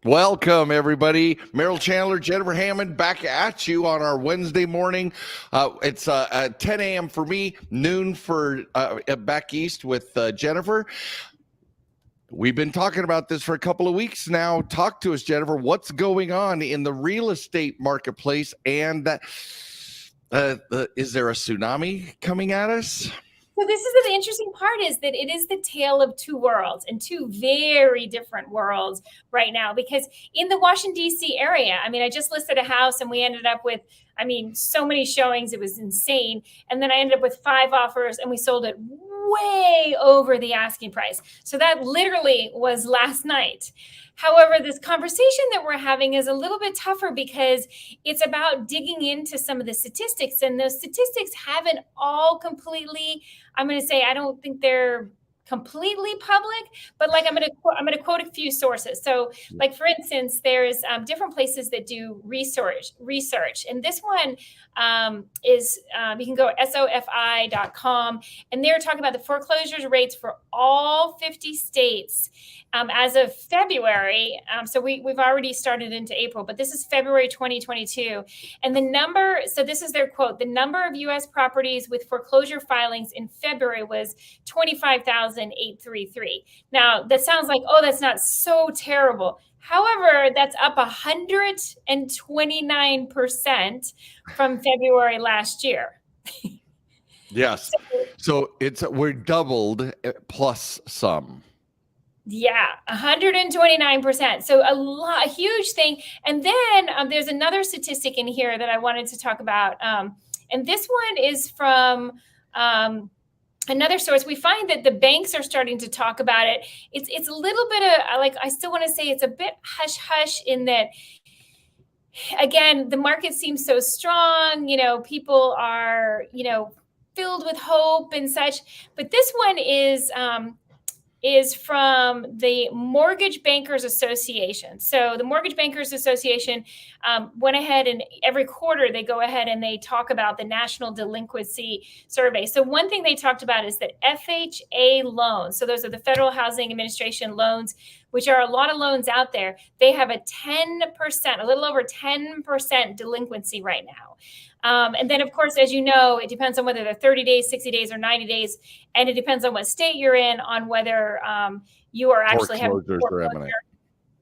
Welcome, everybody. Merrill Chandler, Jennifer Hammond, back at you on our Wednesday morning. It's 10 a.m. for me, noon for back east with Jennifer. We've been talking about this for a couple of weeks now. Talk to us, Jennifer. What's going on in the real estate marketplace? And is there a tsunami coming at us? So this is the interesting part, is that it is the tale of two worlds, and two very different worlds right now. Because in the Washington, D.C. area, I just listed a house and we ended up with, so many showings. It was insane. And then I ended up with 5 offers and we sold it way over the asking price. So that literally was last night. However, this conversation that we're having is a little bit tougher because it's about digging into some of the statistics, and those statistics haven't all completely, I'm going to say, I don't think they're completely public, but I'm going to quote a few sources. So for instance, there's different places that do research. And this one is, you can go sofi.com, and they're talking about the foreclosure rates for all 50 states as of February. So we've already started into April, but this is February 2022. And the number, so this is their quote, the number of U.S. properties with foreclosure filings in February was 25,833. Now, that sounds like, oh, that's not so terrible. However, that's up 129% from February last year. Yes. So we're doubled plus some. Yeah, 129%. So a huge thing. And then there's another statistic in here that I wanted to talk about. And this one is from another source. We find that the banks are starting to talk about it. It's a little bit of, I still want to say it's a bit hush-hush in that, again, the market seems so strong. People are, filled with hope and such. But this one is from the Mortgage Bankers Association. So the Mortgage Bankers Association went ahead, and every quarter they go ahead and they talk about the National Delinquency Survey. So one thing they talked about is that FHA loans, so those are the Federal Housing Administration loans, which are a lot of loans out there, they have a 10%, a little over 10% delinquency right now. And then, of course, as you know, it depends on whether they're 30 days, 60 days, or 90 days. And it depends on what state you're in, on whether you are actually having foreclosure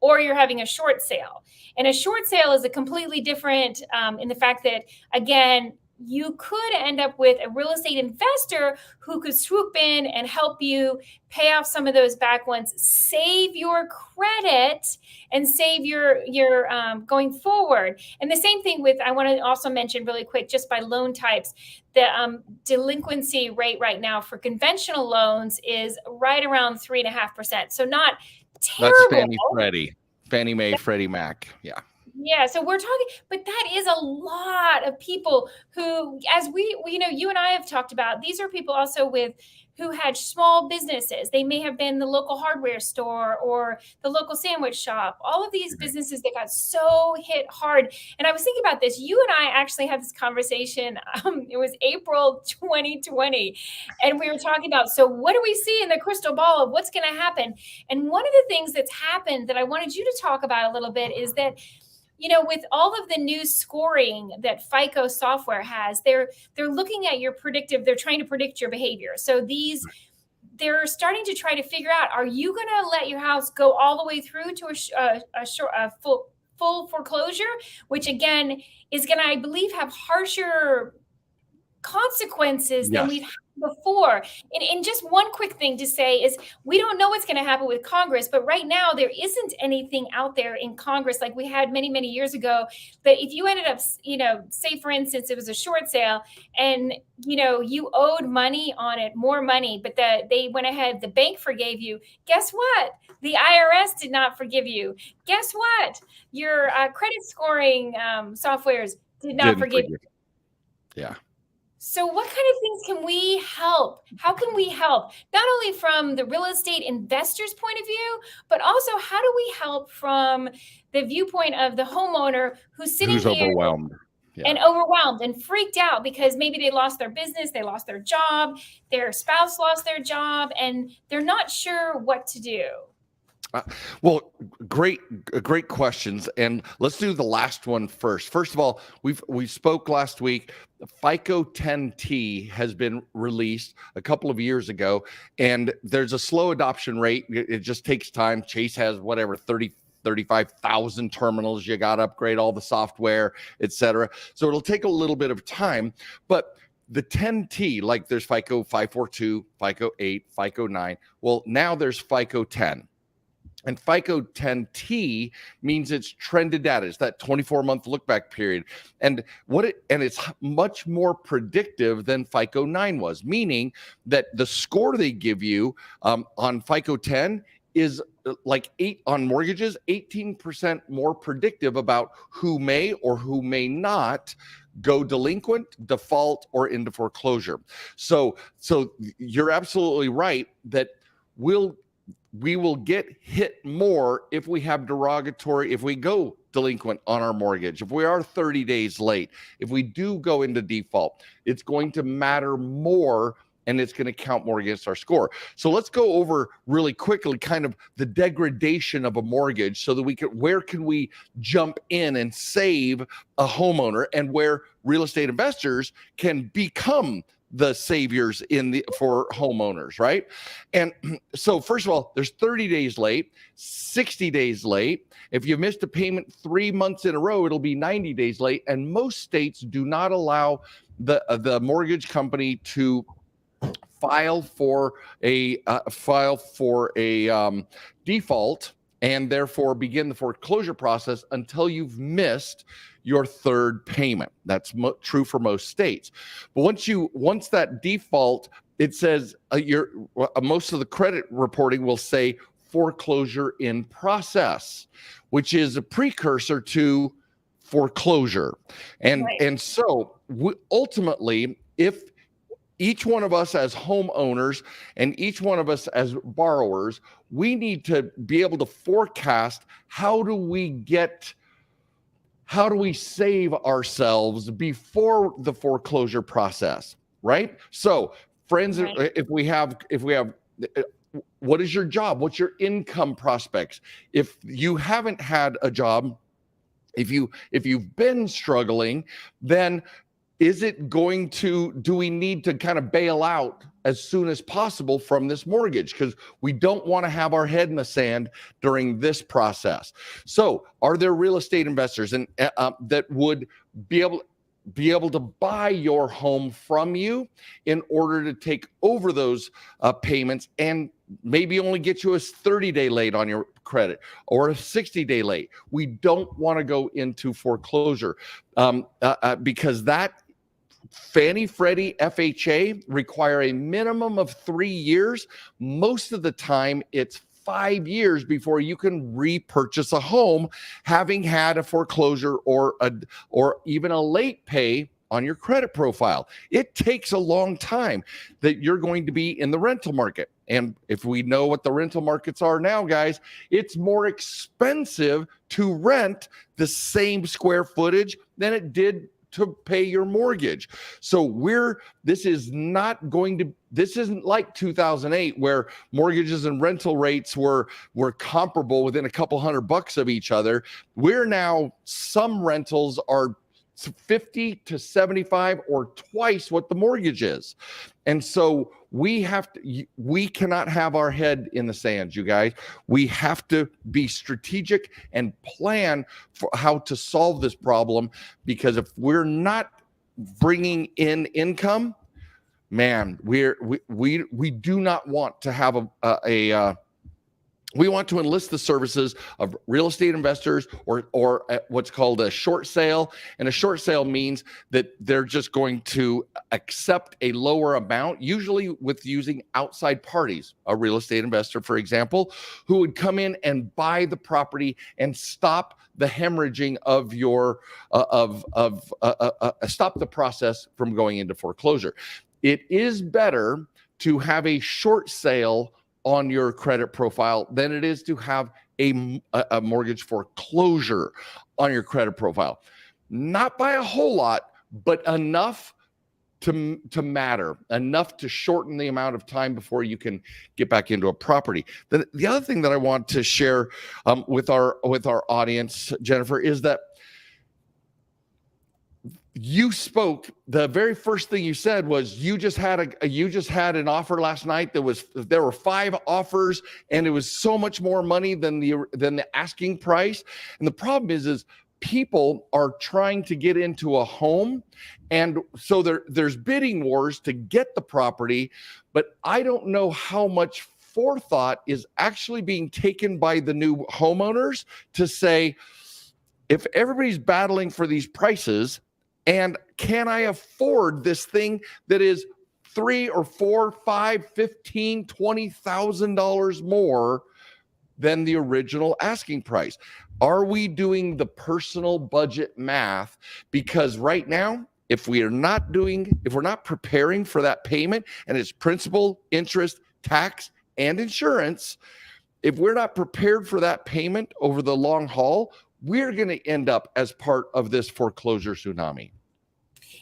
or you're having a short sale. And a short sale is a completely different in the fact that, again, you could end up with a real estate investor who could swoop in and help you pay off some of those back ones, save your credit, and save your going forward. And the same thing with, I want to also mention really quick, just by loan types, the delinquency rate right now for conventional loans is right around 3.5%. So not terrible. That's Fannie Mae, Freddie Mac. Yeah. Yeah, so we're talking, but that is a lot of people who, as we you and I have talked about, these are people also who had small businesses. They may have been the local hardware store or the local sandwich shop, all of these businesses that got so hit hard. And I was thinking about this. You and I actually had this conversation. It was April 2020. And we were talking about, so what do we see in the crystal ball of what's going to happen? And one of the things that's happened that I wanted you to talk about a little bit is that, with all of the new scoring that FICO software has, they're looking at your predictive, they're trying to predict your behavior. So they're starting to try to figure out, are you going to let your house go all the way through to a full foreclosure, which again is going to, I believe, have harsher consequences than we've had before. And just one quick thing to say is, we don't know what's going to happen with Congress, but right now there isn't anything out there in Congress like we had many, many years ago, that if you ended up, say for instance, it was a short sale and, you owed money on it, more money, but they went ahead, the bank forgave you. Guess what? The IRS did not forgive you. Guess what? Your credit scoring softwares did not forgive you. Yeah. So what kind of things can we help? How can we help? Not only from the real estate investor's point of view, but also how do we help from the viewpoint of the homeowner who's sitting here overwhelmed. Yeah. And overwhelmed and freaked out because maybe they lost their business, they lost their job, their spouse lost their job, and they're not sure what to do. Well, great questions, and let's do the last one first. First of all, we spoke last week. FICO 10T has been released a couple of years ago, and there's a slow adoption rate. It just takes time. Chase has whatever 35,000 terminals. You got to upgrade all the software, etc. So it'll take a little bit of time, but the 10T, like there's FICO 542, FICO 8, FICO 9. Well, now there's FICO 10. And FICO 10T means it's trended data. It's that 24-month look-back period. And it's much more predictive than FICO 9 was, meaning that the score they give you on FICO 10 is like 8 on mortgages, 18% more predictive about who may or who may not go delinquent, default, or into foreclosure. So you're absolutely right that we will get hit more if we have if we go delinquent on our mortgage, if we are 30 days late, if we do go into default, it's going to matter more and it's going to count more against our score. So let's go over really quickly kind of the degradation of a mortgage so that where can we jump in and save a homeowner, and where real estate investors can become the saviors for homeowners, right? And so first of all, there's 30 days late, 60 days late. If you missed a payment 3 months in a row, it'll be 90 days late. And most states do not allow the mortgage company to file for a default and therefore begin the foreclosure process until you've missed your third payment. That's true for most states. But once that default, it says most of the credit reporting will say foreclosure in process, which is a precursor to foreclosure. And so ultimately, if each one of us as homeowners and each one of us as borrowers, we need to be able to forecast how do we save ourselves before the foreclosure process, right? So, friends, right. if we have, what is your job? What's your income prospects? If you haven't had a job, if you've been struggling, then do we need to kind of bail out as soon as possible from this mortgage? Because we don't want to have our head in the sand during this process. So are there real estate investors that would be able to buy your home from you in order to take over those payments and maybe only get you a 30-day late on your credit or a 60-day late? We don't want to go into foreclosure because that Fannie, Freddie, FHA require a minimum of 3 years. Most of the time, it's 5 years before you can repurchase a home, having had a foreclosure or even a late pay on your credit profile. It takes a long time that you're going to be in the rental market. And if we know what the rental markets are now, guys, it's more expensive to rent the same square footage than it did to pay your mortgage. So this isn't like 2008 where mortgages and rental rates were comparable within a couple $100 of each other. Some rentals are 50 to 75 or twice what the mortgage is. And so we cannot have our head in the sand, you guys. We have to be strategic and plan for how to solve this problem, because if we're not bringing in income, man, we do not want to have we want to enlist the services of real estate investors or what's called a short sale. And a short sale means that they're just going to accept a lower amount, usually with using outside parties, a real estate investor, for example, who would come in and buy the property and stop the hemorrhaging of stop the process from going into foreclosure. It is better to have a short sale on your credit profile than it is to have a mortgage foreclosure on your credit profile. Not by a whole lot, but enough to matter, enough to shorten the amount of time before you can get back into a property. The other thing that I want to share with our audience, Jennifer, is that you spoke, the very first thing you said was you just had an offer last night. There were 5 offers, and it was so much more money than the asking price. And the problem is people are trying to get into a home, and so there's bidding wars to get the property. But I don't know how much forethought is actually being taken by the new homeowners to say, if everybody's battling for these prices, and can I afford this thing that is $3 or $4, $5, $15, $20,000 more than the original asking price? Are we doing the personal budget math? Because right now, if we're not preparing for that payment, and it's principal, interest, tax, and insurance, if we're not prepared for that payment over the long haul, we're going to end up as part of this foreclosure tsunami.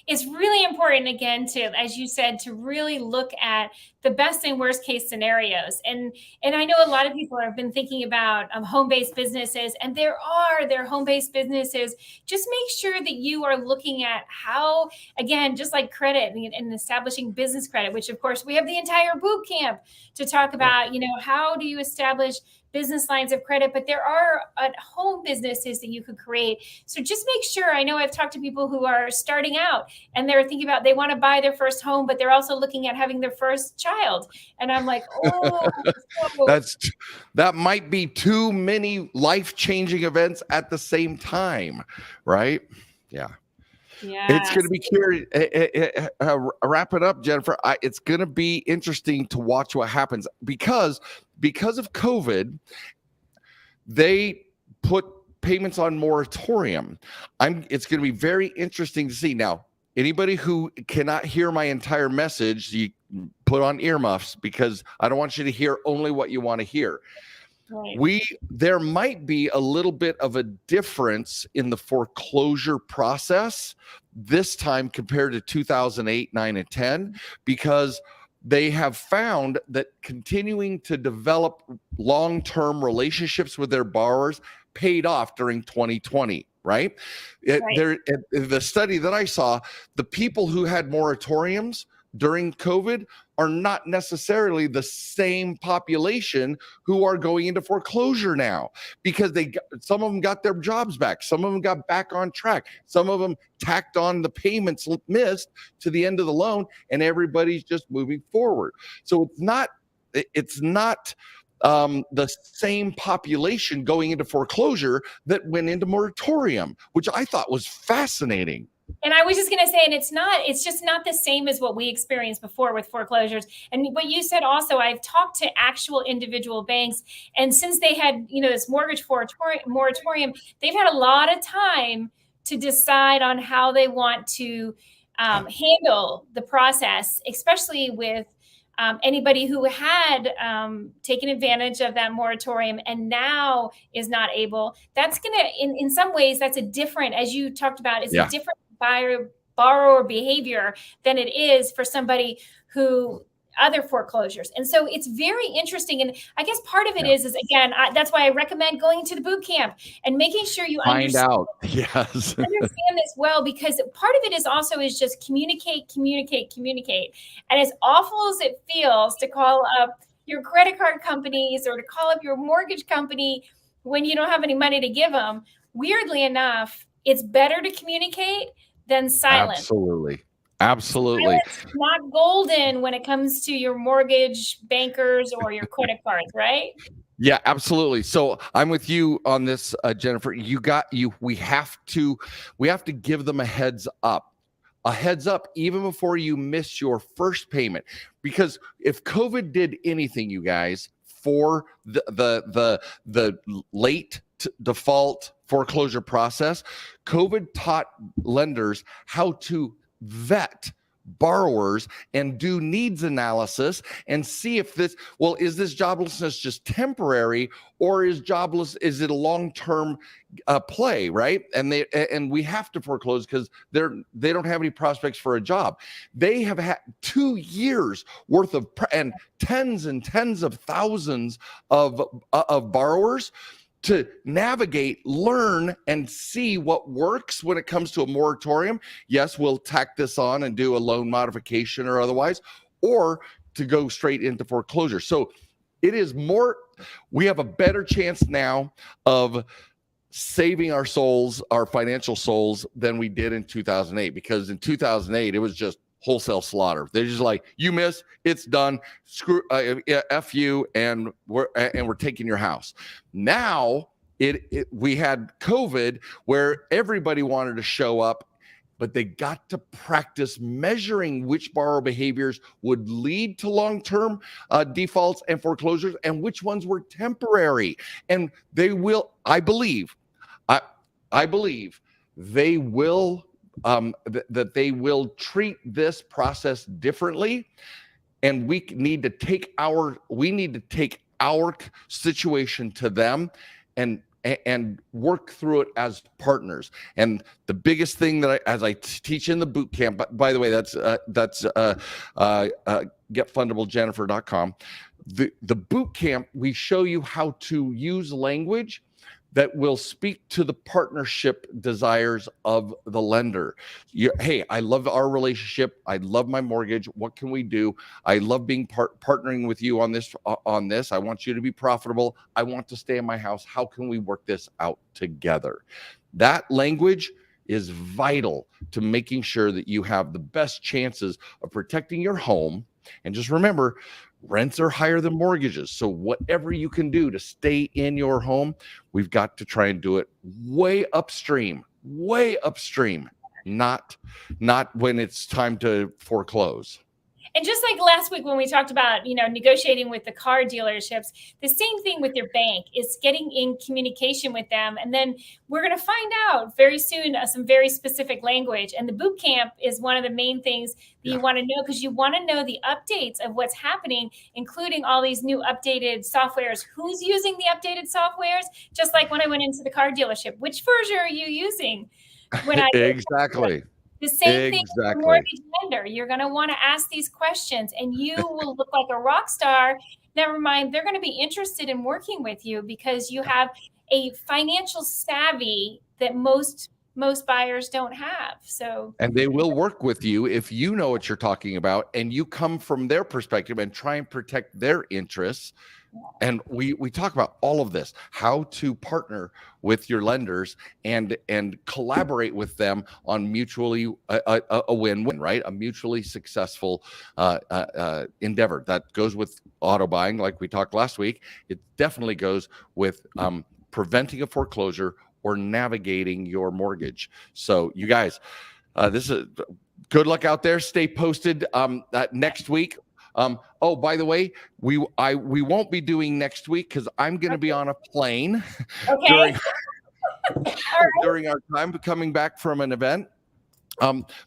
It's really important, again, to, as you said, to really look at the best and worst case scenarios. And I know a lot of people have been thinking about home-based businesses, and there are home-based businesses. Just make sure that you are looking at how, again, just like credit and establishing business credit, which of course we have the entire boot camp to talk about, how do you establish business lines of credit, but there are home businesses that you could create. So just make sure. I know I've talked to people who are starting out and they're thinking about, they want to buy their first home, but they're also looking at having their first child. And I'm like, that might be too many life-changing events at the same time, right? Yeah. Yeah, it's going to be curious. Wrap it up, Jennifer. It's going to be interesting to watch what happens because of COVID, they put payments on moratorium. It's going to be very interesting to see. Now, anybody who cannot hear my entire message, you put on earmuffs, because I don't want you to hear only what you want to hear. Right. There might be a little bit of a difference in the foreclosure process this time compared to 2008, 9, and 10, because they have found that continuing to develop long-term relationships with their borrowers paid off during 2020. Right? The study that I saw, the people who had moratoriums during COVID are not necessarily the same population who are going into foreclosure now, because some of them got their jobs back. Some of them got back on track. Some of them tacked on the payments missed to the end of the loan, and everybody's just moving forward. So it's not the same population going into foreclosure that went into moratorium, which I thought was fascinating. And I was just going to say, and it's just not the same as what we experienced before with foreclosures. And what you said also, I've talked to actual individual banks, and since they had, this mortgage moratorium, they've had a lot of time to decide on how they want to handle the process, especially with anybody who had taken advantage of that moratorium and now is not able. That's going to, in some ways, that's a different, as you talked about, it's a different borrower behavior than it is for somebody who other foreclosures. And so it's very interesting. And I guess part of it is again, that's why I recommend going to the boot camp and making sure you understand this well, because part of it is just communicate. And as awful as it feels to call up your credit card companies or to call up your mortgage company when you don't have any money to give them, weirdly enough, it's better to communicate than silence. Absolutely. Silence, not golden when it comes to your mortgage bankers or your credit cards, right? Yeah, absolutely. So I'm with you on this, Jennifer. We have to give them a heads up even before you miss your first payment, because if COVID did anything, you guys, for the late default foreclosure process, COVID taught lenders how to vet borrowers and do needs analysis and see if is this joblessness just temporary, or is it a long-term play, right? And we have to foreclose because they don't have any prospects for a job. They have had 2 years worth of and tens and tens of thousands of borrowers to navigate, learn, and see what works when it comes to a moratorium. Yes, we'll tack this on and do a loan modification or otherwise, or to go straight into foreclosure. So it is we have a better chance now of saving our souls, our financial souls, than we did in 2008, because in 2008, it was just wholesale slaughter. They're just like, you miss, it's done. Screw F you, and we're taking your house. Now we had COVID where everybody wanted to show up, but they got to practice measuring which borrower behaviors would lead to long-term defaults and foreclosures, and which ones were temporary. And they will, I believe they will that they will treat this process differently, and we need to take our situation to them and work through it as partners. And the biggest thing that as I teach in the boot camp, by the way, that's getfundablejennifer.com. The boot camp, we show you how to use language that will speak to the partnership desires of the lender. Hey, I love our relationship. I love my mortgage. What can we do? I love being partnering with you on this. I want you to be profitable. I want to stay in my house. How can we work this out together? That language is vital to making sure that you have the best chances of protecting your home. And just remember, rents are higher than mortgages. So whatever you can do to stay in your home, we've got to try and do it way upstream, not when it's time to foreclose. And just like last week when we talked about, negotiating with the car dealerships, the same thing with your bank is getting in communication with them. And then we're going to find out very soon some very specific language. And the boot camp is one of the main things that you want to know, because you want to know the updates of what's happening, including all these new updated softwares. Who's using the updated softwares? Just like when I went into the car dealership, which version are you using? Exactly. The same thing with the mortgage lender. You're going to want to ask these questions, and you will look like a rock star. Never mind, they're going to be interested in working with you because you have a financial savvy that most buyers don't have. And they will work with you if you know what you're talking about and you come from their perspective and try and protect their interests. And we talk about all of this, how to partner with your lenders and collaborate with them on mutually a win-win, right? A mutually successful endeavor. That goes with auto buying, like we talked last week. It definitely goes with preventing a foreclosure or navigating your mortgage. So you guys, this is good luck out there. Stay posted next week. Oh, by the way, we won't be doing next week because I'm going to be on a plane during our time coming back from an event.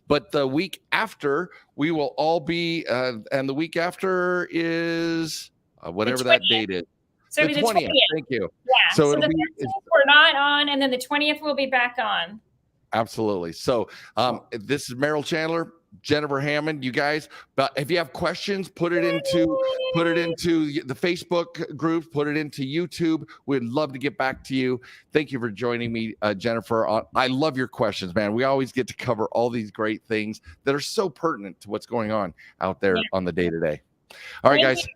But the week after, we will all be, and the week after is whatever that date is. So the 20th. Thank you. Yeah. So the 13th we're not on, and then the 20th we'll be back on. Absolutely. So this is Merrill Chandler, Jennifer Hammond. You guys, but if you have questions, put it into the Facebook group, put it into YouTube. We'd love to get back to you. Thank you for joining me, Jennifer. I love your questions, man. We always get to cover all these great things that are so pertinent to what's going on out there on the day-to-day. All right, guys.